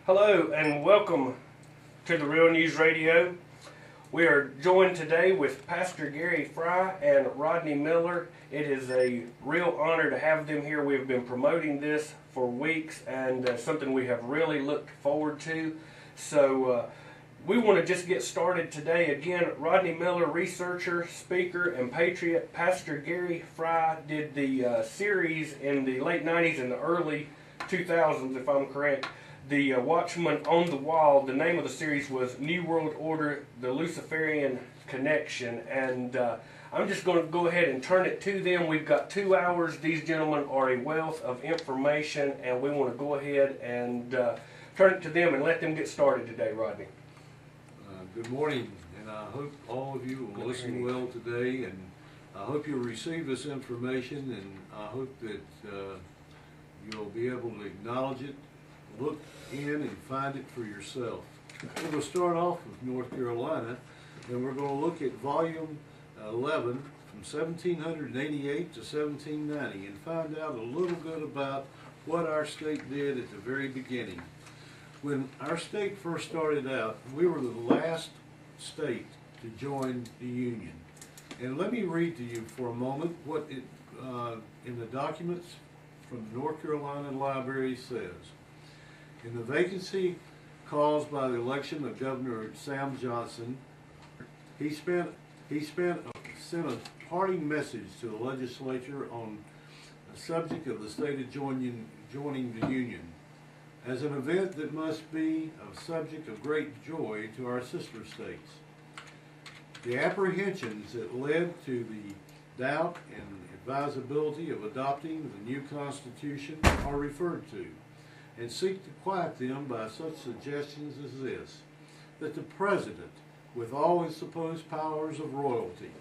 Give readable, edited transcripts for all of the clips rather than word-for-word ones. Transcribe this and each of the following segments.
Hello and welcome to the Real News Radio. We are joined today with Pastor Gary Frey and Rodney Miller. It is a real honor to have them here. We have been promoting this for weeks and something we have really looked forward to. So we want to just get started today. Again, Rodney Miller, researcher, speaker, and patriot. Pastor Gary Frey did the series in the late 90s and the early 2000s, if I'm correct. The Watchman on the Wall. The name of the series was New World Order, the Luciferian Connection. And I'm just going to go ahead and turn it to them. We've got 2 hours. These gentlemen are a wealth of information, and we want to go ahead and turn it to them and let them get started today, Rodney. Good morning, and I hope all of you will listen well today, and I hope you'll receive this information, and I hope that you'll be able to acknowledge it, look in and find it for yourself. We're going to start off with North Carolina, and we're going to look at volume 11 from 1788 to 1790 and find out a little bit about what our state did at the very beginning. When our state first started out, we were the last state to join the Union. And let me read to you for a moment what it, in the documents from the North Carolina Library says. In the vacancy caused by the election of Governor Sam Johnson, he sent a parting message to the legislature on the subject of the state of joining the Union as an event that must be a subject of great joy to our sister states. The apprehensions that led to the doubt and advisability of adopting the new Constitution are referred to, and seek to quiet them by such suggestions as this, that the President, with all his supposed powers of royalty,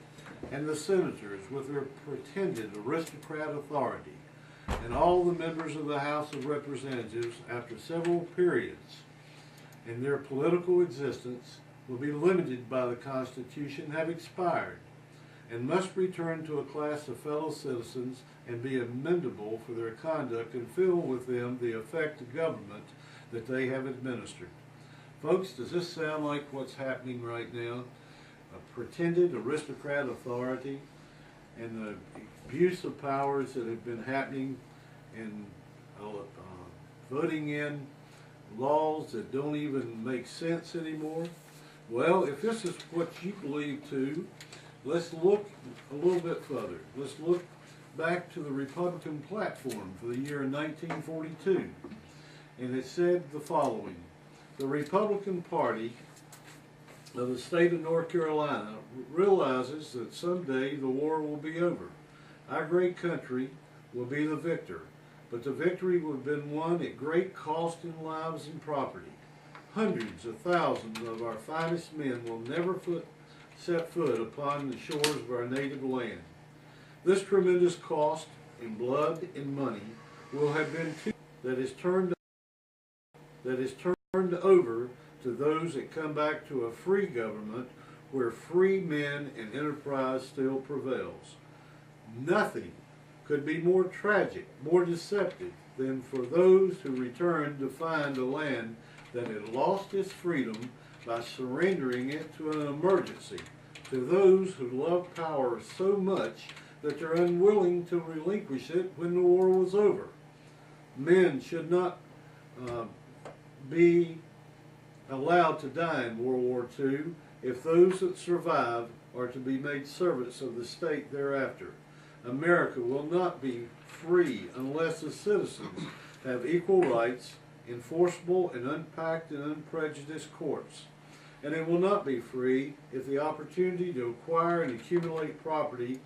and the senators with their pretended aristocrat authority, and all the members of the House of Representatives, after several periods in their political existence, will be limited by the Constitution, have expired, and must return to a class of fellow citizens and be amendable for their conduct and fill with them the effect of government that they have administered. Folks, does this sound like what's happening right now? A pretended aristocrat authority and the abuse of powers that have been happening in voting in laws that don't even make sense anymore. Well, if this is what you believe too, let's look a little bit further. Let's look back to the Republican platform for the year 1942. And it said the following: the Republican Party of the state of North Carolina realizes that someday the war will be over. Our great country will be the victor, but the victory will have been won at great cost in lives and property. Hundreds of thousands of our finest men will never set foot upon the shores of our native land. This tremendous cost in blood and money will have been that is turned over to those that come back to a free government where free men and enterprise still prevails. Nothing could be more tragic, more deceptive than for those who return to find a land that had lost its freedom by surrendering it to an emergency, to those who love power so much that they're unwilling to relinquish it when the war was over. Men should not be allowed to die in World War II if those that survive are to be made servants of the state thereafter. America will not be free unless the citizens have equal rights, enforceable and unpacked and unprejudiced courts. And it will not be free if the opportunity to acquire and accumulate property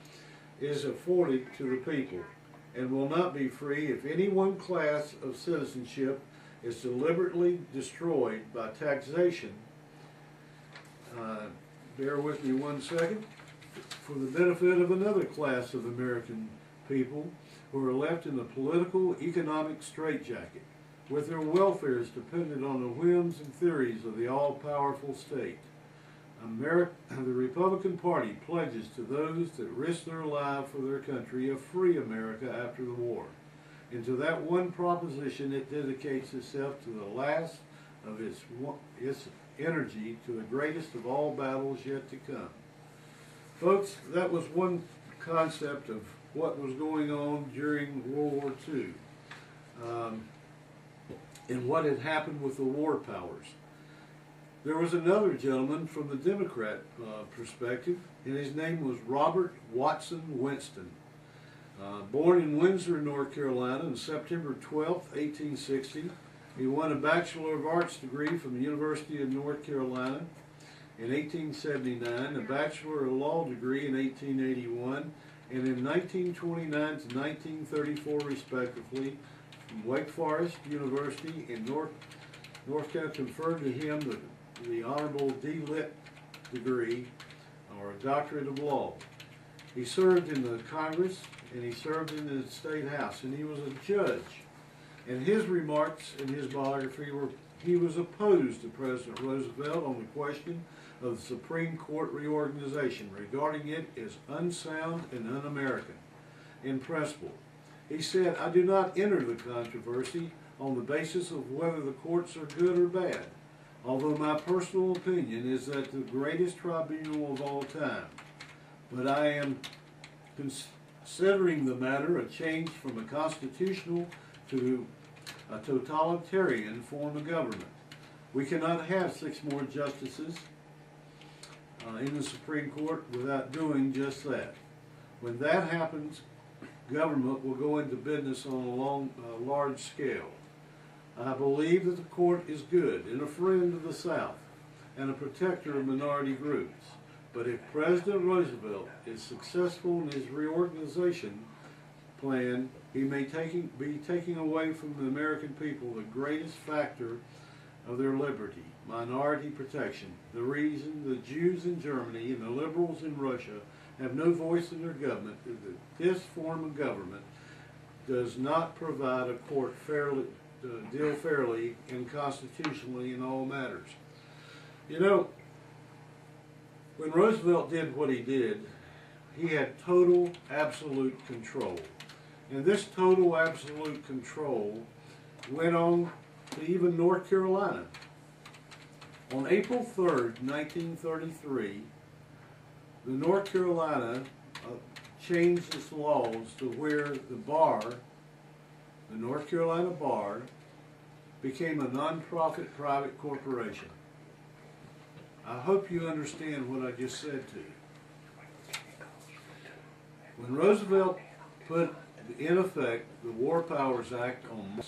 is afforded to the people, and will not be free if any one class of citizenship is deliberately destroyed by taxation. Bear with me one second. For the benefit of another class of American people who are left in a political, economic straitjacket, with their welfares dependent on the whims and theories of the all-powerful state. The Republican Party pledges to those that risk their life for their country a free America after the war. And to that one proposition it dedicates itself to the last of its energy to the greatest of all battles yet to come. Folks, that was one concept of what was going on during World War II, and what had happened with the war powers. There was another gentleman from the Democrat perspective, and his name was Robert Watson Winston. Born in Windsor, North Carolina on September 12, 1860, he won a Bachelor of Arts degree from the University of North Carolina in 1879, a Bachelor of Law degree in 1881, and in 1929 to 1934 respectively, from Wake Forest University in North Carolina conferred to him the Honorable D.Litt degree, or a Doctorate of Law. He served in the Congress, and he served in the State House, and he was a judge. And his remarks in his biography were, he was opposed to President Roosevelt on the question of the Supreme Court reorganization, regarding it as unsound and un-American in principle. He said, "I do not enter the controversy on the basis of whether the courts are good or bad, although my personal opinion is that the greatest tribunal of all time. But I am considering the matter a change from a constitutional to a totalitarian form of government. We cannot have 6 more justices in the Supreme Court without doing just that. When that happens, government will go into business on a large scale. I believe that the court is good and a friend of the South and a protector of minority groups. But if President Roosevelt is successful in his reorganization plan, he may be taking away from the American people the greatest factor of their liberty, minority protection. The reason the Jews in Germany and the liberals in Russia have no voice in their government is that this form of government does not provide a court deal fairly and constitutionally in all matters." You know, when Roosevelt did what he did, he had total, absolute control. And this total, absolute control went on to even North Carolina. On April 3rd, 1933, the North Carolina changed its laws to where the North Carolina Bar, became a non-profit private corporation. I hope you understand what I just said to you. When Roosevelt put in effect the War Powers Act on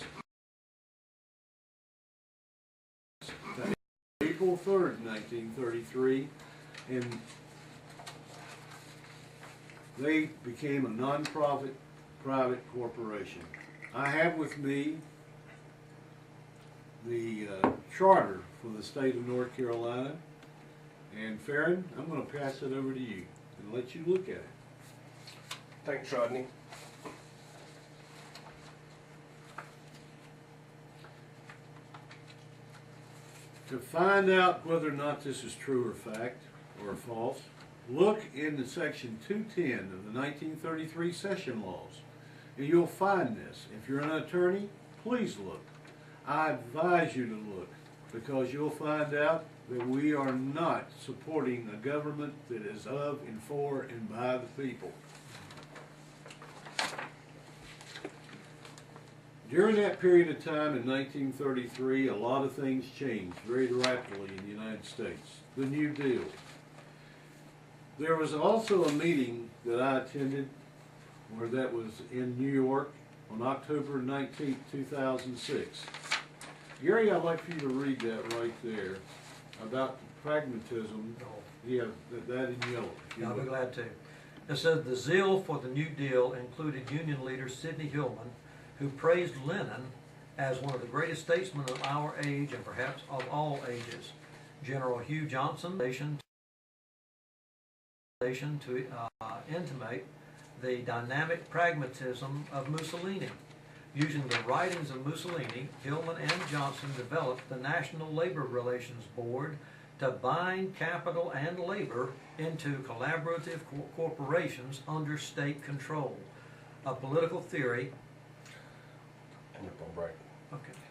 April 3rd, 1933, and they became a non-profit private corporation. I have with me the charter for the state of North Carolina, and Farron, I'm going to pass it over to you and let you look at it. Thanks, Rodney. To find out whether or not this is true or fact or false, look in section 210 of the 1933 session laws, and you'll find this. If you're an attorney, please look. I advise you to look, because you'll find out that we are not supporting a government that is of and for and by the people. During that period of time in 1933, a lot of things changed very rapidly in the United States. The New Deal. There was also a meeting that I attended that was in New York on October 19, 2006. Gary, I'd like for you to read that right there about pragmatism. Yeah, that in yellow. I'll be glad to. It says, the zeal for the New Deal included Union leader Sidney Hillman, who praised Lenin as one of the greatest statesmen of our age and perhaps of all ages. General Hugh Johnson, to intimate the dynamic pragmatism of Mussolini. Using the writings of Mussolini, Hillman and Johnson developed the National Labor Relations Board to bind capital and labor into collaborative corporations under state control. A political theory. Right. Okay.